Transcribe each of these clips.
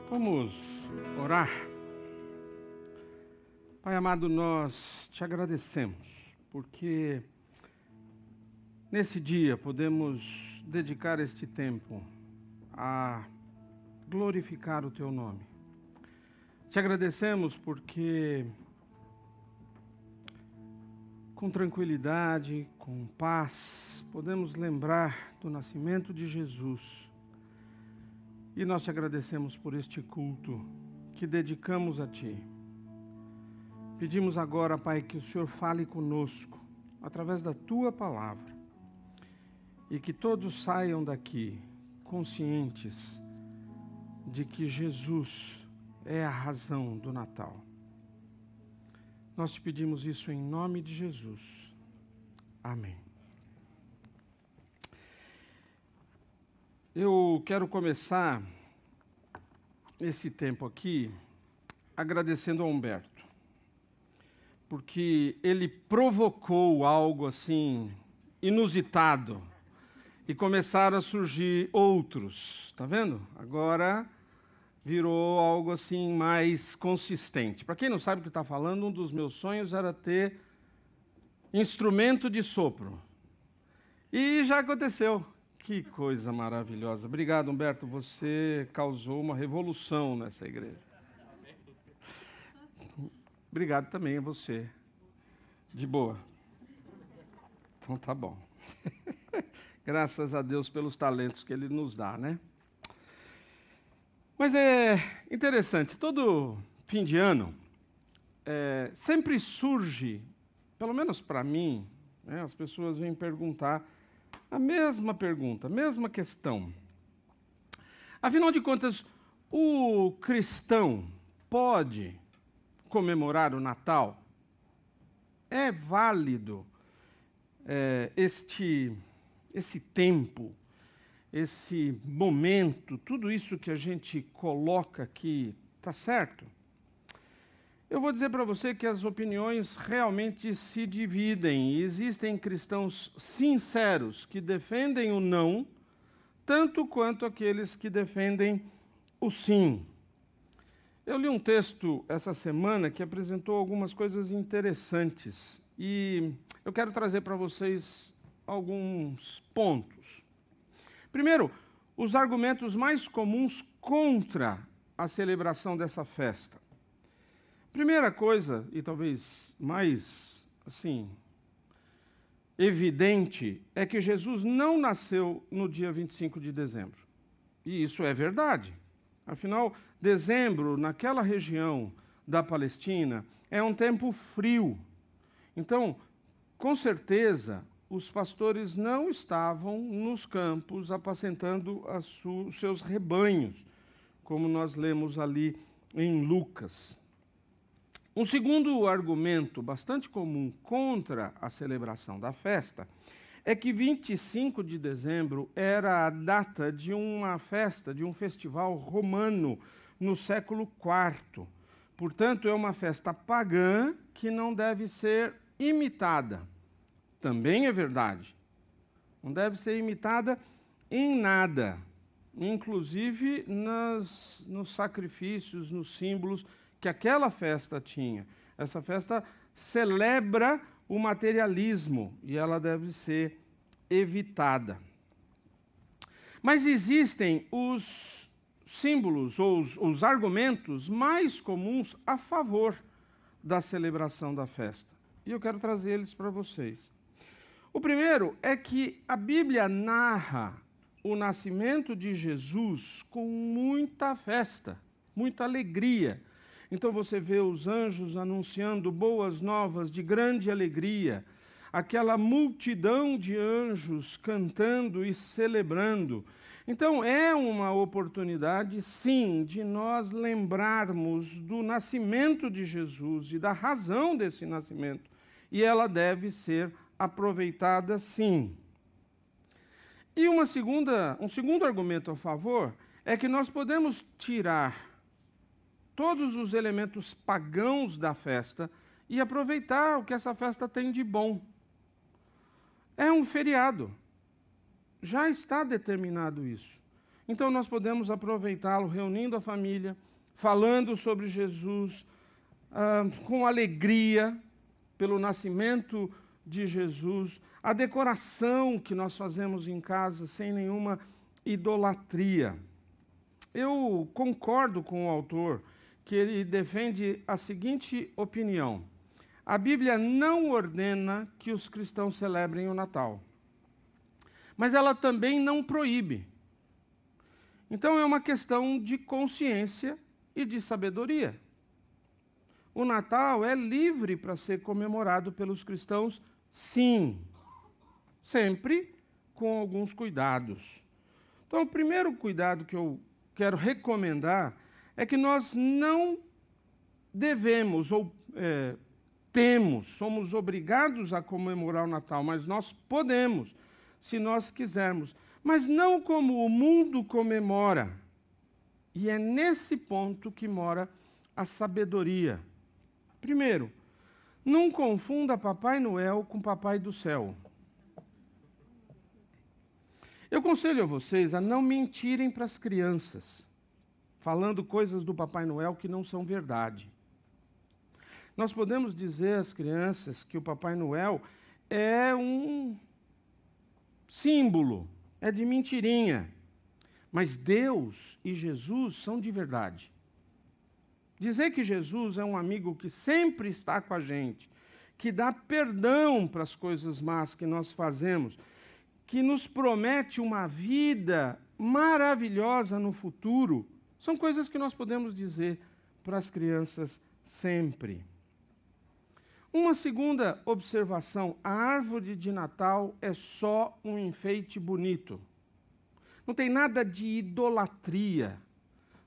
Vamos orar. Pai amado, nós te agradecemos, porque nesse dia podemos dedicar este tempo a glorificar o teu nome. Te agradecemos porque com tranquilidade, com paz, podemos lembrar do nascimento de Jesus. E nós te agradecemos por este culto que dedicamos a Ti. Pedimos agora, Pai, que o Senhor fale conosco através da Tua palavra e que todos saiam daqui conscientes de que Jesus é a razão do Natal. Nós te pedimos isso em nome de Jesus. Amém. Eu quero começar esse tempo aqui agradecendo ao Humberto, porque ele provocou algo assim inusitado e começaram a surgir outros, tá vendo? Agora virou algo assim mais consistente. Para quem não sabe o que está falando, um dos meus sonhos era ter instrumento de sopro. E já aconteceu. Que coisa maravilhosa. Obrigado, Humberto. Você causou uma revolução nessa igreja. Obrigado também a você. De boa. Então tá bom. Graças a Deus pelos talentos que Ele nos dá, né? Mas é interessante, todo fim de ano sempre surge, pelo menos para mim, né, as pessoas vêm perguntar a mesma pergunta, a mesma questão. Afinal de contas, o cristão pode comemorar o Natal? É válido esse tempo, esse momento, tudo isso que a gente coloca aqui, está certo? Eu vou dizer para você que as opiniões realmente se dividem. E existem cristãos sinceros que defendem o não, tanto quanto aqueles que defendem o sim. Eu li um texto essa semana que apresentou algumas coisas interessantes e eu quero trazer para vocês alguns pontos. Primeiro, os argumentos mais comuns contra a celebração dessa festa. Primeira coisa, e talvez mais, assim, evidente, é que Jesus não nasceu no dia 25 de dezembro. E isso é verdade. Afinal, dezembro, naquela região da Palestina, é um tempo frio. Então, com certeza, os pastores não estavam nos campos apacentando os seus rebanhos, como nós lemos ali em Lucas. Um segundo argumento bastante comum contra a celebração da festa é que 25 de dezembro era a data de uma festa, de um festival romano no século IV. Portanto, é uma festa pagã que não deve ser imitada. Também é verdade. Não deve ser imitada em nada, inclusive nos sacrifícios, nos símbolos que aquela festa tinha. Essa festa celebra o materialismo e ela deve ser evitada. Mas existem os símbolos ou os argumentos mais comuns a favor da celebração da festa. E eu quero trazer eles para vocês. O primeiro é que a Bíblia narra o nascimento de Jesus com muita festa, muita alegria. Então você vê os anjos anunciando boas novas de grande alegria, aquela multidão de anjos cantando e celebrando. Então é uma oportunidade, sim, de nós lembrarmos do nascimento de Jesus e da razão desse nascimento. E ela deve ser aproveitada, sim. E um segundo argumento a favor é que nós podemos tirar todos os elementos pagãos da festa e aproveitar o que essa festa tem de bom. É um feriado. Já está determinado isso. Então nós podemos aproveitá-lo reunindo a família, falando sobre Jesus, com alegria pelo nascimento de Jesus, a decoração que nós fazemos em casa sem nenhuma idolatria. Eu concordo com o autor que ele defende a seguinte opinião: a Bíblia não ordena que os cristãos celebrem o Natal, mas ela também não proíbe. Então é uma questão de consciência e de sabedoria. O Natal é livre para ser comemorado pelos cristãos, sim, sempre com alguns cuidados. Então, o primeiro cuidado que eu quero recomendar é que nós não devemos ou somos obrigados a comemorar o Natal, mas nós podemos, se nós quisermos, mas não como o mundo comemora. E é nesse ponto que mora a sabedoria. Primeiro, não confunda Papai Noel com Papai do Céu. Eu aconselho a vocês a não mentirem para as crianças, falando coisas do Papai Noel que não são verdade. Nós podemos dizer às crianças que o Papai Noel é um símbolo, é de mentirinha. Mas Deus e Jesus são de verdade. Dizer que Jesus é um amigo que sempre está com a gente, que dá perdão para as coisas más que nós fazemos, que nos promete uma vida maravilhosa no futuro, são coisas que nós podemos dizer para as crianças sempre. Uma segunda observação: a árvore de Natal é só um enfeite bonito. Não tem nada de idolatria.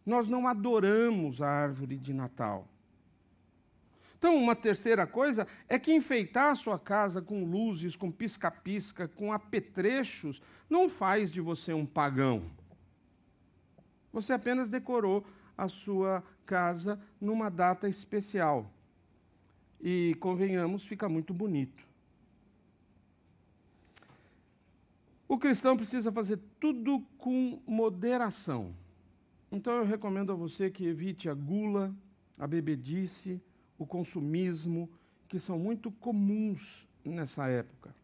Nós não adoramos a árvore de Natal. Então, uma terceira coisa é que enfeitar a sua casa com luzes, com pisca-pisca, com apetrechos, não faz de você um pagão. Você apenas decorou a sua casa numa data especial. E, convenhamos, fica muito bonito. O cristão precisa fazer tudo com moderação. Então eu recomendo a você que evite a gula, a bebedice, o consumismo, que são muito comuns nessa época.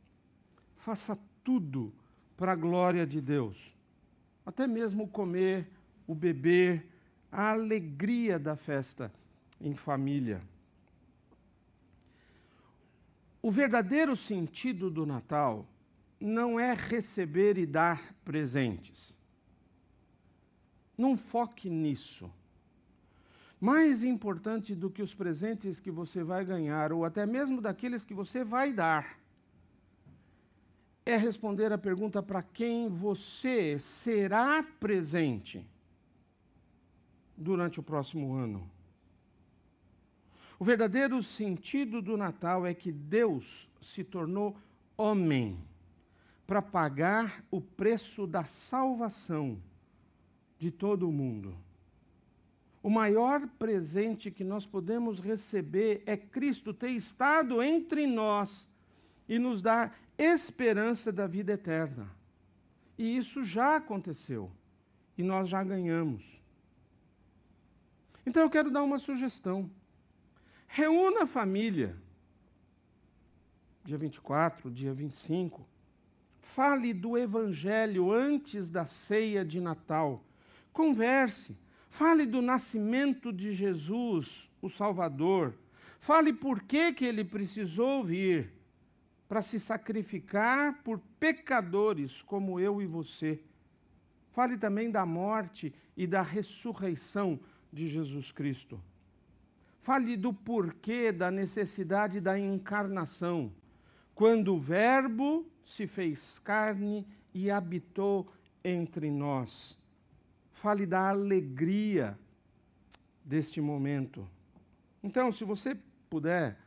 Faça tudo para a glória de Deus. Até mesmo o comer, o beber, a alegria da festa em família. O verdadeiro sentido do Natal não é receber e dar presentes. Não foque nisso. Mais importante do que os presentes que você vai ganhar, ou até mesmo daqueles que você vai dar, é responder a pergunta para quem você será presente durante o próximo ano. O verdadeiro sentido do Natal é que Deus se tornou homem para pagar o preço da salvação de todo o mundo. O maior presente que nós podemos receber é Cristo ter estado entre nós e nos dar esperança da vida eterna. E isso já aconteceu, e nós já ganhamos. Então eu quero dar uma sugestão. Reúna a família, dia 24, dia 25, fale do Evangelho antes da ceia de Natal, converse, fale do nascimento de Jesus, o Salvador, fale por que ele precisou vir para se sacrificar por pecadores como eu e você. Fale também da morte e da ressurreição de Jesus Cristo. Fale do porquê da necessidade da encarnação, quando o Verbo se fez carne e habitou entre nós. Fale da alegria deste momento. Então, se você puder,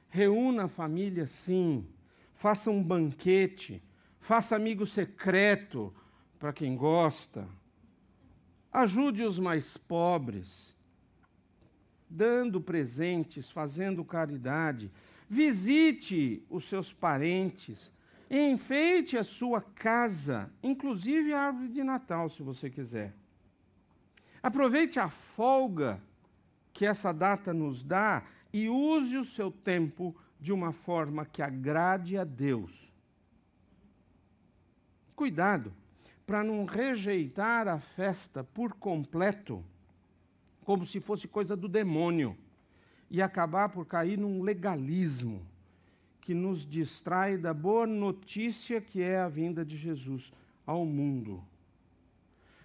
reúna a família, sim. Faça um banquete, faça amigo secreto para quem gosta. Ajude os mais pobres, dando presentes, fazendo caridade. Visite os seus parentes, Enfeite a sua casa, inclusive a árvore de Natal, se você quiser. Aproveite a folga que essa data nos dá e use o seu tempo de uma forma que agrade a Deus. Cuidado para não rejeitar a festa por completo, como se fosse coisa do demônio, e acabar por cair num legalismo que nos distrai da boa notícia que é a vinda de Jesus ao mundo.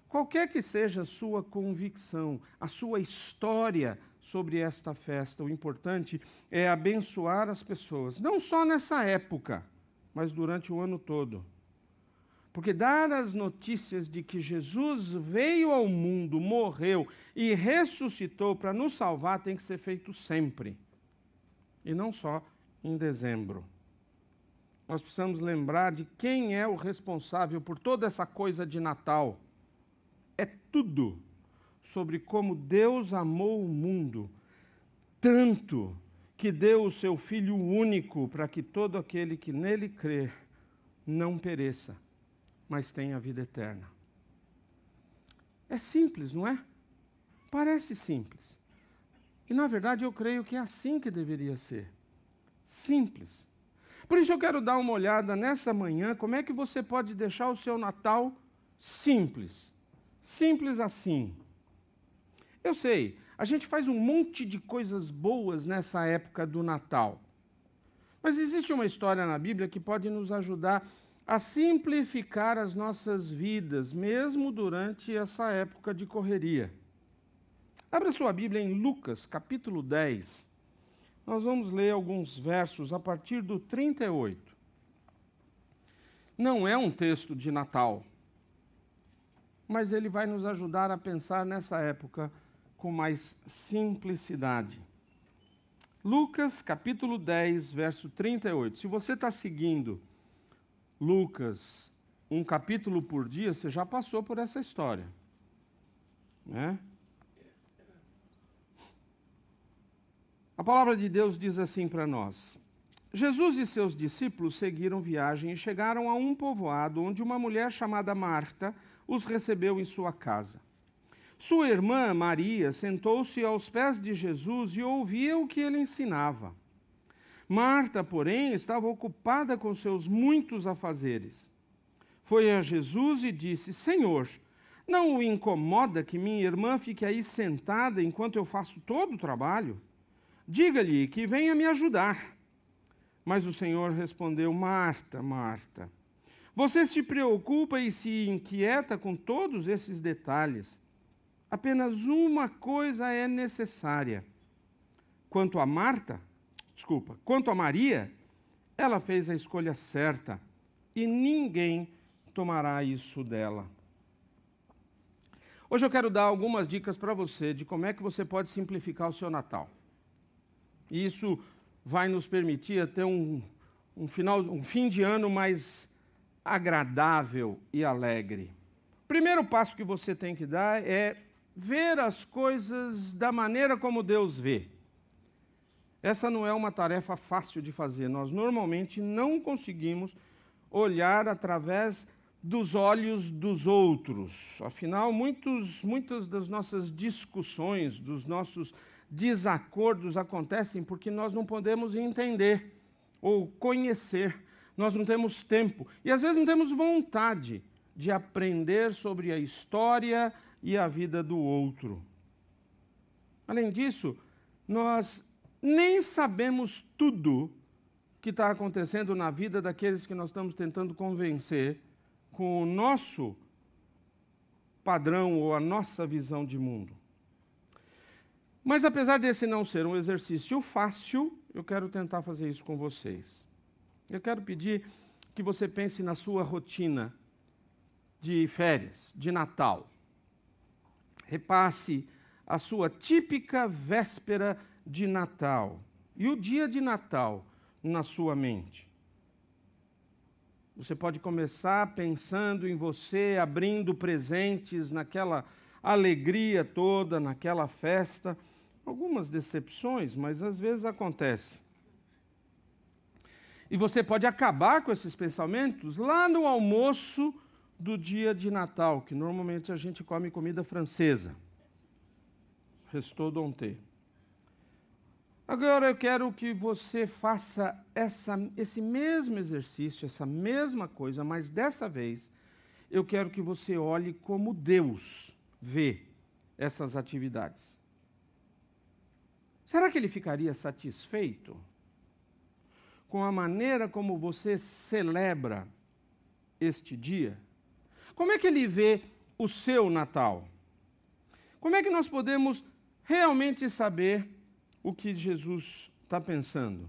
Qualquer que seja a sua convicção, a sua história sobre esta festa, o importante é abençoar as pessoas, não só nessa época, mas durante o ano todo. Porque dar as notícias de que Jesus veio ao mundo, morreu e ressuscitou para nos salvar tem que ser feito sempre. E não só em dezembro. Nós precisamos lembrar de quem é o responsável por toda essa coisa de Natal. É tudo sobre como Deus amou o mundo, tanto que deu o seu Filho único para que todo aquele que nele crer não pereça, mas tenha vida eterna. É simples, não é? Parece simples. E, na verdade, eu creio que é assim que deveria ser. Simples. Por isso eu quero dar uma olhada nessa manhã, como é que você pode deixar o seu Natal simples. Simples assim. Eu sei, a gente faz um monte de coisas boas nessa época do Natal. Mas existe uma história na Bíblia que pode nos ajudar a simplificar as nossas vidas, mesmo durante essa época de correria. Abra sua Bíblia em Lucas, capítulo 10. Nós vamos ler alguns versos a partir do 38. Não é um texto de Natal, mas ele vai nos ajudar a pensar nessa época com mais simplicidade. Lucas, capítulo 10, verso 38. Se você está seguindo Lucas, um capítulo por dia, você já passou por essa história, né? A palavra de Deus diz assim para nós: Jesus e seus discípulos seguiram viagem e chegaram a um povoado onde uma mulher chamada Marta os recebeu em sua casa. Sua irmã, Maria, sentou-se aos pés de Jesus e ouvia o que ele ensinava. Marta, porém, estava ocupada com seus muitos afazeres. Foi a Jesus e disse: Senhor, não o incomoda que minha irmã fique aí sentada enquanto eu faço todo o trabalho? Diga-lhe que venha me ajudar. Mas o Senhor respondeu: Marta, Marta, você se preocupa e se inquieta com todos esses detalhes. Apenas uma coisa é necessária. Quanto a Maria, ela fez a escolha certa e ninguém tomará isso dela. Hoje eu quero dar algumas dicas para você de como é que você pode simplificar o seu Natal. E isso vai nos permitir ter um fim de ano mais agradável e alegre. O primeiro passo que você tem que dar é ver as coisas da maneira como Deus vê. Essa não é uma tarefa fácil de fazer. Nós normalmente não conseguimos olhar através dos olhos dos outros. Afinal, muitas das nossas discussões, dos nossos desacordos acontecem porque nós não podemos entender ou conhecer. Nós não temos tempo e às vezes não temos vontade de aprender sobre a história e a vida do outro. Além disso, nós nem sabemos tudo que está acontecendo na vida daqueles que nós estamos tentando convencer com o nosso padrão ou a nossa visão de mundo. Mas apesar desse não ser um exercício fácil, eu quero tentar fazer isso com vocês. Eu quero pedir que você pense na sua rotina de férias, de Natal. Repasse a sua típica véspera de Natal e o dia de Natal na sua mente. Você pode começar pensando em você, abrindo presentes, naquela alegria toda, naquela festa. Algumas decepções, mas às vezes acontece. E você pode acabar com esses pensamentos lá no almoço do dia de Natal, que normalmente a gente come comida francesa. Restou Dompté. Agora eu quero que você faça esse mesmo exercício, essa mesma coisa, mas dessa vez eu quero que você olhe como Deus vê essas atividades. Será que ele ficaria satisfeito com a maneira como você celebra este dia? Como é que ele vê o seu Natal? Como é que nós podemos realmente saber o que Jesus está pensando?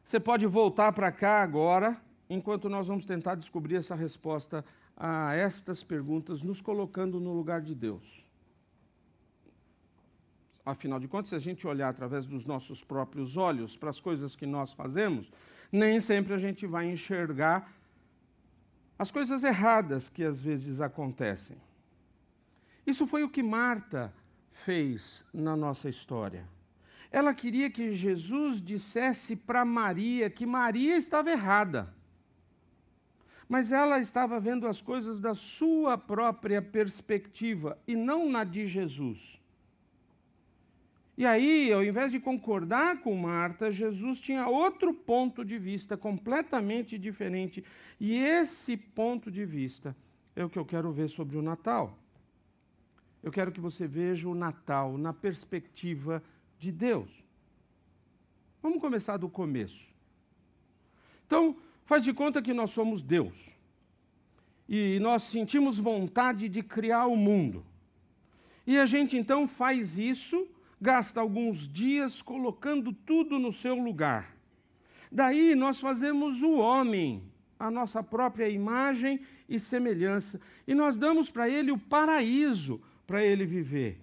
Você pode voltar para cá agora, enquanto nós vamos tentar descobrir essa resposta a estas perguntas, nos colocando no lugar de Deus. Afinal de contas, se a gente olhar através dos nossos próprios olhos para as coisas que nós fazemos, nem sempre a gente vai enxergar as coisas erradas que às vezes acontecem. Isso foi o que Marta fez na nossa história. Ela queria que Jesus dissesse para Maria que Maria estava errada. Mas ela estava vendo as coisas da sua própria perspectiva e não na de Jesus. E aí, ao invés de concordar com Marta, Jesus tinha outro ponto de vista completamente diferente. E esse ponto de vista é o que eu quero ver sobre o Natal. Eu quero que você veja o Natal na perspectiva de Deus. Vamos começar do começo. Então, faz de conta que nós somos Deus. E nós sentimos vontade de criar o mundo. E a gente então faz isso, gasta alguns dias colocando tudo no seu lugar. Daí nós fazemos o homem, a nossa própria imagem e semelhança. E nós damos para ele o paraíso para ele viver.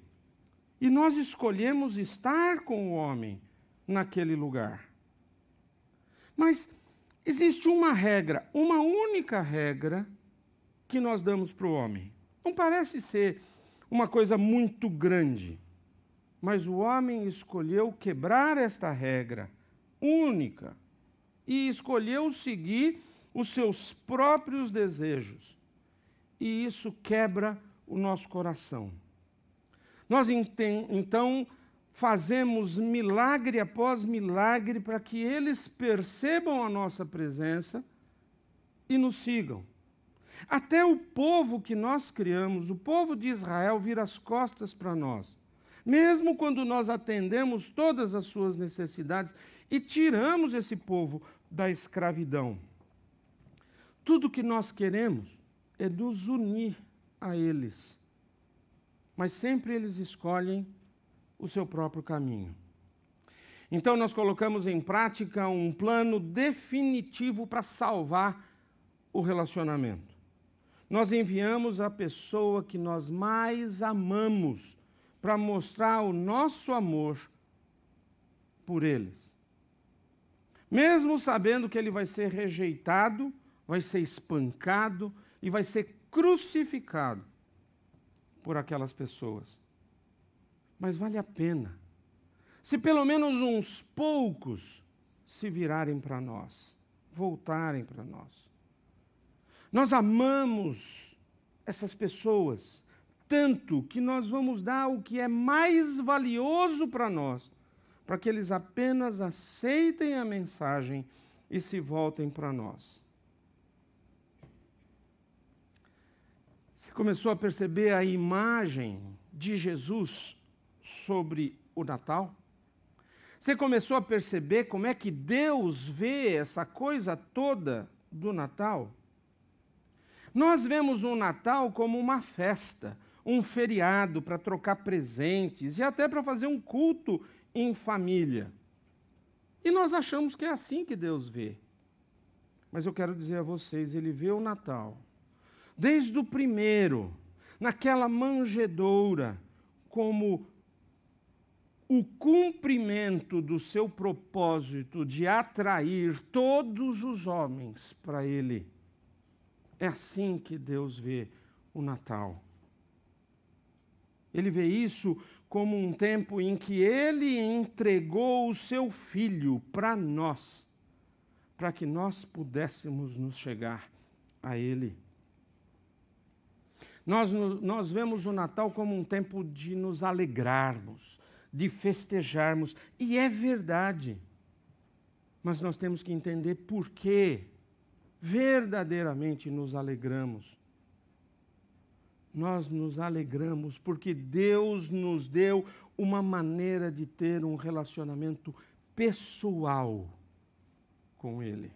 E nós escolhemos estar com o homem naquele lugar. Mas existe uma regra, uma única regra que nós damos para o homem. Não parece ser uma coisa muito grande, mas o homem escolheu quebrar esta regra única e escolheu seguir os seus próprios desejos. E isso quebra o nosso coração. Nós então fazemos milagre após milagre para que eles percebam a nossa presença e nos sigam. Até o povo que nós criamos, o povo de Israel, vira as costas para nós. Mesmo quando nós atendemos todas as suas necessidades e tiramos esse povo da escravidão. Tudo que nós queremos é nos unir a eles. Mas sempre eles escolhem o seu próprio caminho. Então nós colocamos em prática um plano definitivo para salvar o relacionamento. Nós enviamos a pessoa que nós mais amamos para mostrar o nosso amor por eles. Mesmo sabendo que ele vai ser rejeitado, vai ser espancado e vai ser crucificado por aquelas pessoas. Mas vale a pena. Se pelo menos uns poucos se virarem para nós, voltarem para nós. Nós amamos essas pessoas tanto que nós vamos dar o que é mais valioso para nós, para que eles apenas aceitem a mensagem e se voltem para nós. Você começou a perceber a imagem de Jesus sobre o Natal? Você começou a perceber como é que Deus vê essa coisa toda do Natal? Nós vemos o Natal como uma festa, um feriado para trocar presentes e até para fazer um culto em família. E nós achamos que é assim que Deus vê. Mas eu quero dizer a vocês, ele vê o Natal, desde o primeiro, naquela manjedoura, como o cumprimento do seu propósito de atrair todos os homens para ele. É assim que Deus vê o Natal. Ele vê isso como um tempo em que Ele entregou o Seu Filho para nós, para que nós pudéssemos nos chegar a Ele. Nós vemos o Natal como um tempo de nos alegrarmos, de festejarmos, e é verdade. Mas nós temos que entender por que verdadeiramente nos alegramos. Nós nos alegramos porque Deus nos deu uma maneira de ter um relacionamento pessoal com Ele.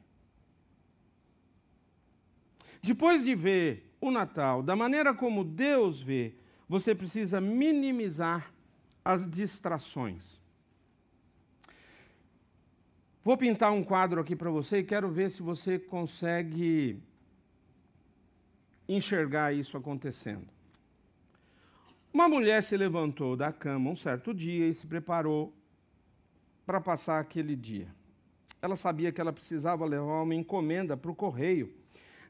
Depois de ver o Natal da maneira como Deus vê, você precisa minimizar as distrações. Vou pintar um quadro aqui para você e quero ver se você consegue enxergar isso acontecendo. Uma mulher se levantou da cama um certo dia e se preparou para passar aquele dia. Ela sabia que ela precisava levar uma encomenda para o correio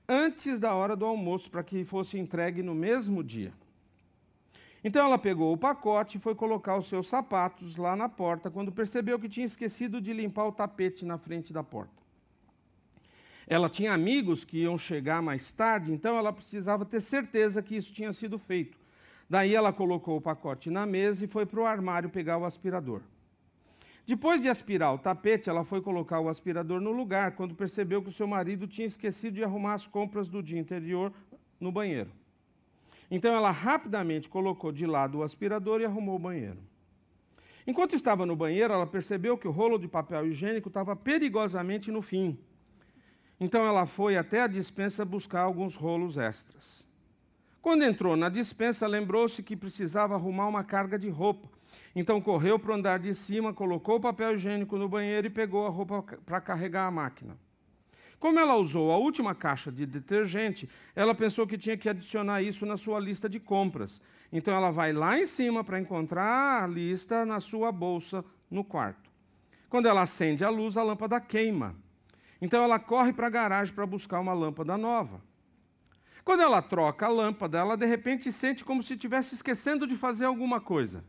antes da hora do almoço, para que fosse entregue no mesmo dia. Então ela pegou o pacote e foi colocar os seus sapatos lá na porta, quando percebeu que tinha esquecido de limpar o tapete na frente da porta. Ela tinha amigos que iam chegar mais tarde, então ela precisava ter certeza que isso tinha sido feito. Daí ela colocou o pacote na mesa e foi para o armário pegar o aspirador. Depois de aspirar o tapete, ela foi colocar o aspirador no lugar, quando percebeu que o seu marido tinha esquecido de arrumar as compras do dia anterior no banheiro. Então ela rapidamente colocou de lado o aspirador e arrumou o banheiro. Enquanto estava no banheiro, ela percebeu que o rolo de papel higiênico estava perigosamente no fim. Então ela foi até a despensa buscar alguns rolos extras. Quando entrou na despensa, lembrou-se que precisava arrumar uma carga de roupa. Então correu para o andar de cima, colocou o papel higiênico no banheiro e pegou a roupa para carregar a máquina. Como ela usou a última caixa de detergente, ela pensou que tinha que adicionar isso na sua lista de compras. Então ela vai lá em cima para encontrar a lista na sua bolsa no quarto. Quando ela acende a luz, a lâmpada queima. Então ela corre para a garagem para buscar uma lâmpada nova. Quando ela troca a lâmpada, ela de repente sente como se estivesse esquecendo de fazer alguma coisa.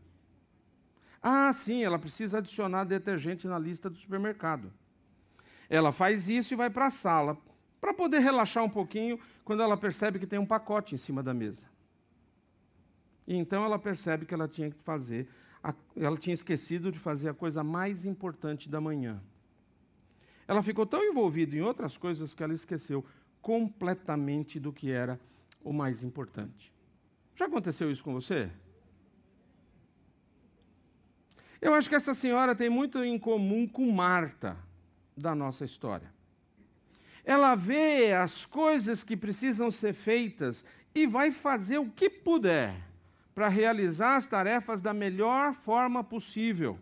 Ah, sim, ela precisa adicionar detergente na lista do supermercado. Ela faz isso e vai para a sala, para poder relaxar um pouquinho, quando ela percebe que tem um pacote em cima da mesa. E então ela percebe que ela tinha esquecido de fazer a coisa mais importante da manhã. Ela ficou tão envolvida em outras coisas que ela esqueceu completamente do que era o mais importante. Já aconteceu isso com você? Eu acho que essa senhora tem muito em comum com Marta, da nossa história. Ela vê as coisas que precisam ser feitas e vai fazer o que puder para realizar as tarefas da melhor forma possível.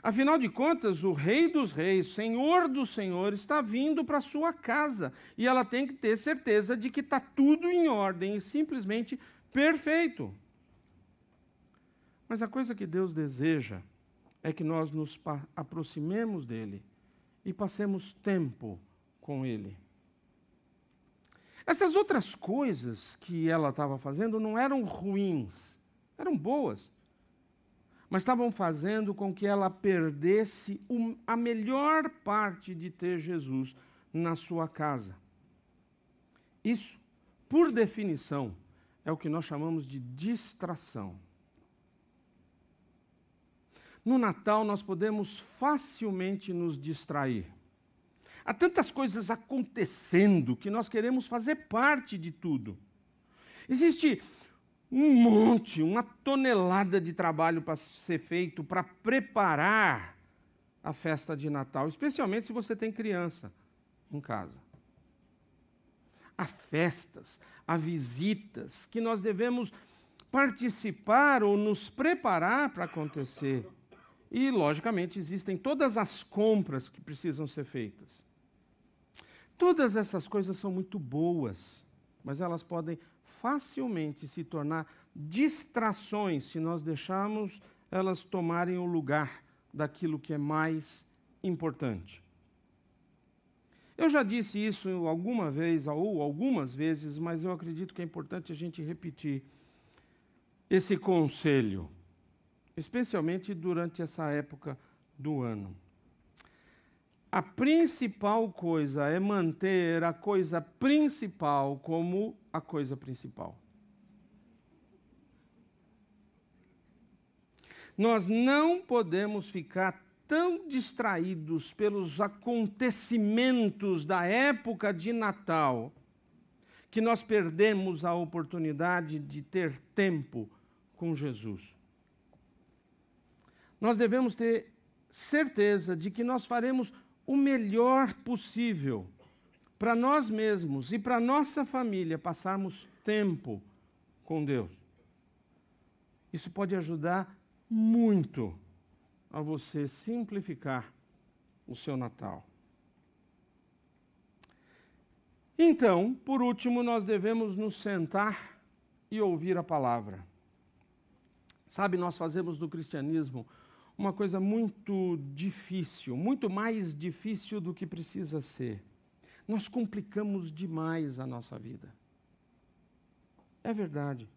Afinal de contas, o Rei dos Reis, Senhor dos Senhores, está vindo para a sua casa e ela tem que ter certeza de que está tudo em ordem e simplesmente perfeito. Mas a coisa que Deus deseja é que nós nos aproximemos dele e passemos tempo com ele. Essas outras coisas que ela estava fazendo não eram ruins, eram boas, mas estavam fazendo com que ela perdesse a melhor parte de ter Jesus na sua casa. Isso, por definição, é o que nós chamamos de distração. No Natal, nós podemos facilmente nos distrair. Há tantas coisas acontecendo que nós queremos fazer parte de tudo. Existe uma tonelada de trabalho para ser feito para preparar a festa de Natal, especialmente se você tem criança em casa. Há festas, há visitas que nós devemos participar ou nos preparar para acontecer. E, logicamente, existem todas as compras que precisam ser feitas. Todas essas coisas são muito boas, mas elas podem facilmente se tornar distrações se nós deixarmos elas tomarem o lugar daquilo que é mais importante. Eu já disse isso alguma vez ou algumas vezes, mas eu acredito que é importante a gente repetir esse conselho. especialmente durante essa época do ano. A principal coisa é manter a coisa principal como a coisa principal. Nós não podemos ficar tão distraídos pelos acontecimentos da época de Natal que nós perdemos a oportunidade de ter tempo com Jesus. Nós devemos ter certeza de que nós faremos o melhor possível para nós mesmos e para nossa família passarmos tempo com Deus. Isso pode ajudar muito a você simplificar o seu Natal. Então, por último, nós devemos nos sentar e ouvir a palavra. Sabe, nós fazemos do cristianismo uma coisa muito difícil, muito mais difícil do que precisa ser. Nós complicamos demais a nossa vida. É verdade.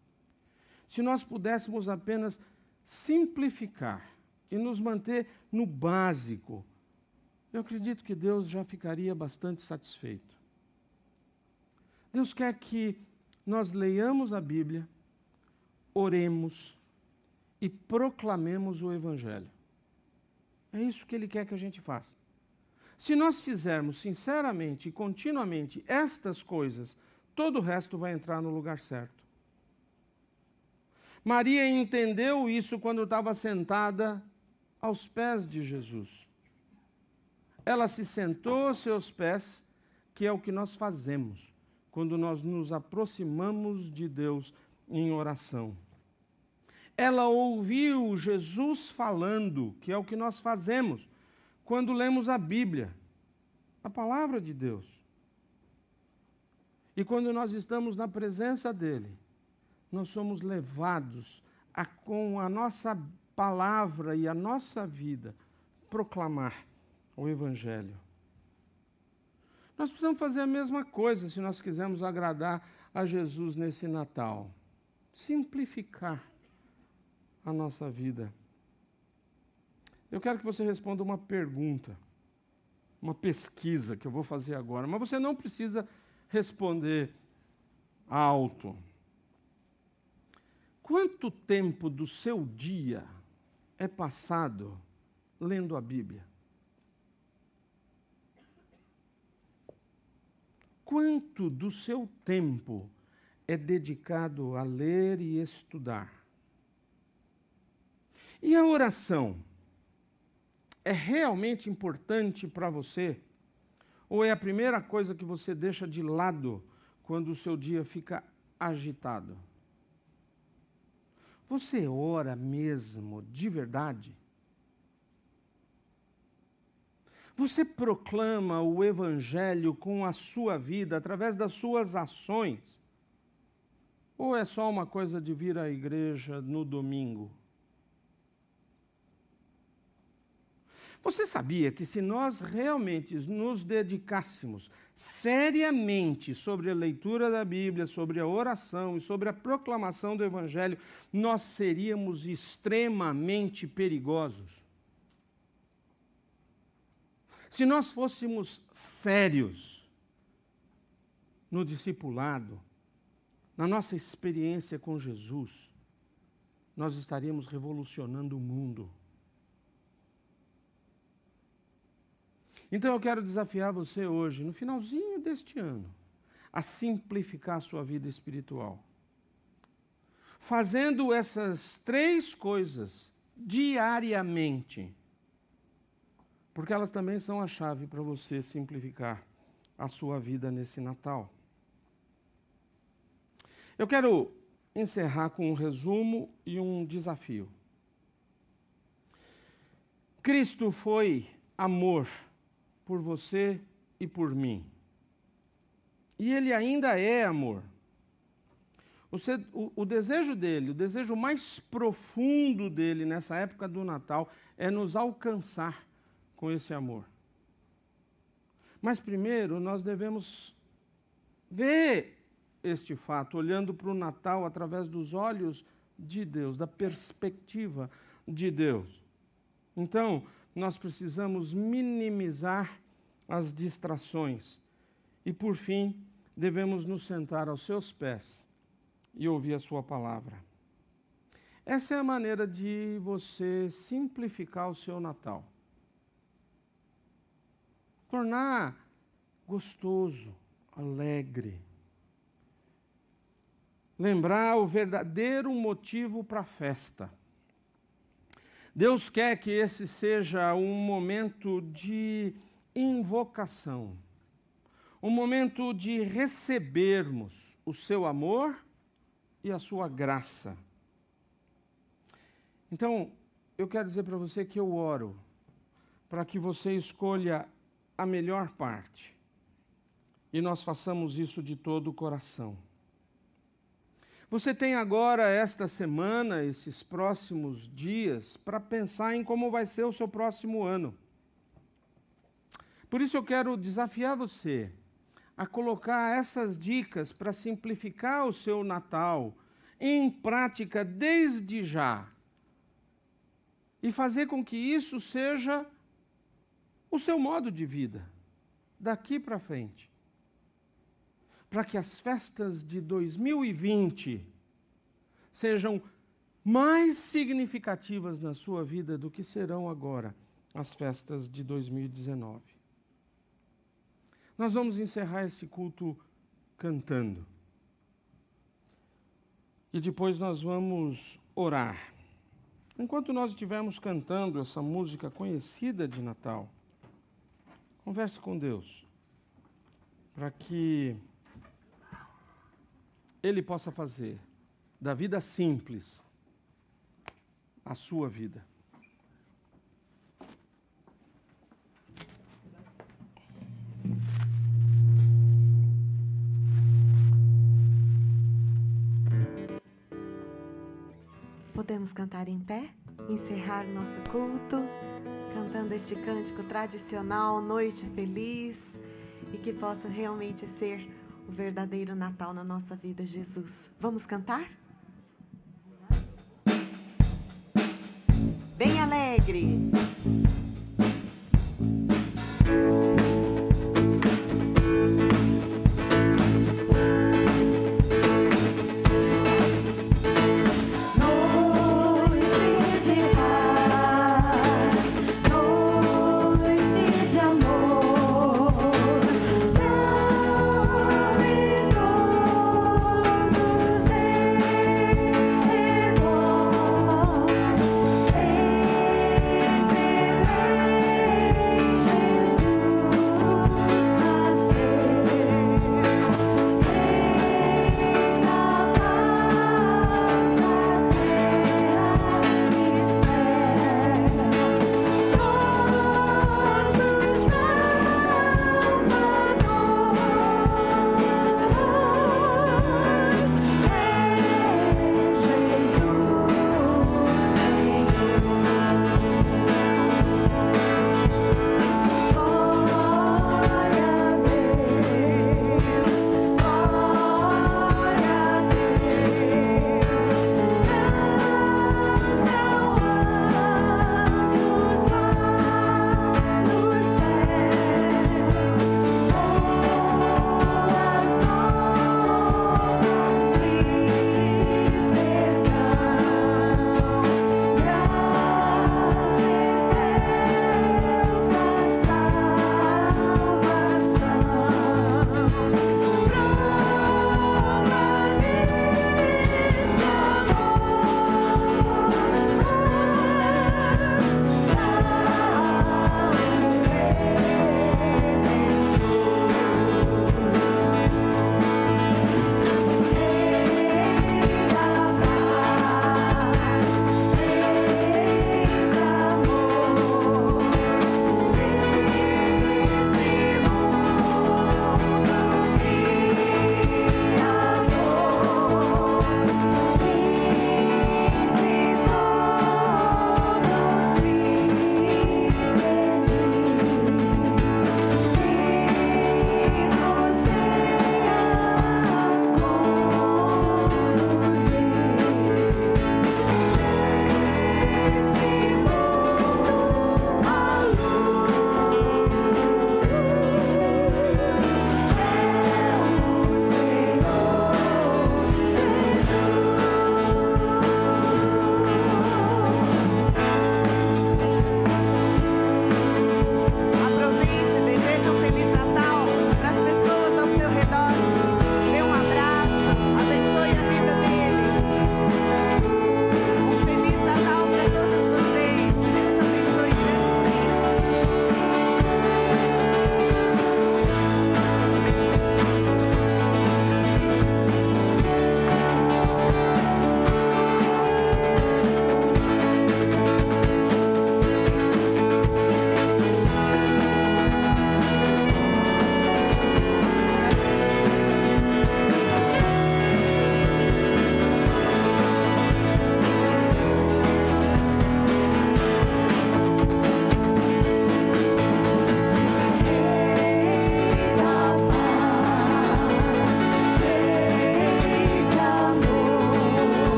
Se nós pudéssemos apenas simplificar e nos manter no básico, eu acredito que Deus já ficaria bastante satisfeito. Deus quer que nós leiamos a Bíblia, oremos e proclamemos o Evangelho. É isso que Ele quer que a gente faça. Se nós fizermos sinceramente e continuamente estas coisas, todo o resto vai entrar no lugar certo. Maria entendeu isso quando estava sentada aos pés de Jesus. Ela se sentou aos seus pés, que é o que nós fazemos quando nós nos aproximamos de Deus em oração. Ela ouviu Jesus falando, que é o que nós fazemos quando lemos a Bíblia, a palavra de Deus. E quando nós estamos na presença dEle, nós somos levados a, com a nossa palavra e a nossa vida, proclamar o Evangelho. Nós precisamos fazer a mesma coisa se nós quisermos agradar a Jesus nesse Natal. Simplificar a nossa vida. Eu quero que você responda uma pergunta, uma pesquisa que eu vou fazer agora, mas você não precisa responder alto. Quanto tempo do seu dia é passado lendo a Bíblia? Quanto do seu tempo é dedicado a ler e estudar? E a oração é realmente importante para você? Ou é a primeira coisa que você deixa de lado quando o seu dia fica agitado? Você ora mesmo, de verdade? Você proclama o Evangelho com a sua vida, através das suas ações? Ou é só uma coisa de vir à igreja no domingo? Você sabia que se nós realmente nos dedicássemos seriamente sobre a leitura da Bíblia, sobre a oração e sobre a proclamação do Evangelho, nós seríamos extremamente perigosos? Se nós fôssemos sérios no discipulado, na nossa experiência com Jesus, nós estaríamos revolucionando o mundo. Então eu quero desafiar você hoje, no finalzinho deste ano, a simplificar a sua vida espiritual. Fazendo essas 3 coisas diariamente, porque elas também são a chave para você simplificar a sua vida nesse Natal. Eu quero encerrar com um resumo e um desafio. Cristo foi amor por você e por mim. E Ele ainda é amor. O desejo dele, o desejo mais profundo dele nessa época do Natal é nos alcançar com esse amor. Mas primeiro nós devemos ver este fato, olhando para o Natal através dos olhos de Deus, da perspectiva de Deus. Então, nós precisamos minimizar as distrações. E, por fim, devemos nos sentar aos seus pés e ouvir a sua palavra. Essa é a maneira de você simplificar o seu Natal. Tornar gostoso, alegre. Lembrar o verdadeiro motivo para a festa. Deus quer que esse seja um momento de invocação, um momento de recebermos o seu amor e a sua graça. Então, eu quero dizer para você que eu oro para que você escolha a melhor parte e nós façamos isso de todo o coração. Você tem agora, esta semana, esses próximos dias, para pensar em como vai ser o seu próximo ano. Por isso eu quero desafiar você a colocar essas dicas para simplificar o seu Natal em prática desde já. E fazer com que isso seja o seu modo de vida, daqui para frente. Para que as festas de 2020 sejam mais significativas na sua vida do que serão agora as festas de 2019. Nós vamos encerrar esse culto cantando. E depois nós vamos orar. Enquanto nós estivermos cantando essa música conhecida de Natal, converse com Deus, para que Ele possa fazer da vida simples a sua vida. Podemos cantar em pé, encerrar nosso culto, cantando este cântico tradicional, Noite Feliz, e que possa realmente ser o verdadeiro Natal na nossa vida, Jesus. Vamos cantar? Bem alegre! Hey,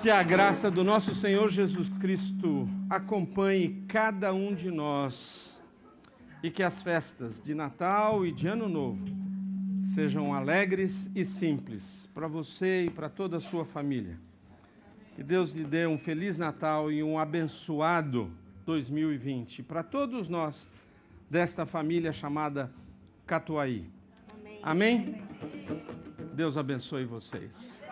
Que a graça do nosso Senhor Jesus Cristo acompanhe cada um de nós e que as festas de Natal e de Ano Novo sejam alegres e simples para você e para toda a sua família. Que Deus lhe dê um Feliz Natal e um abençoado 2020 para todos nós desta família chamada Catuaí. Amém? Deus abençoe vocês.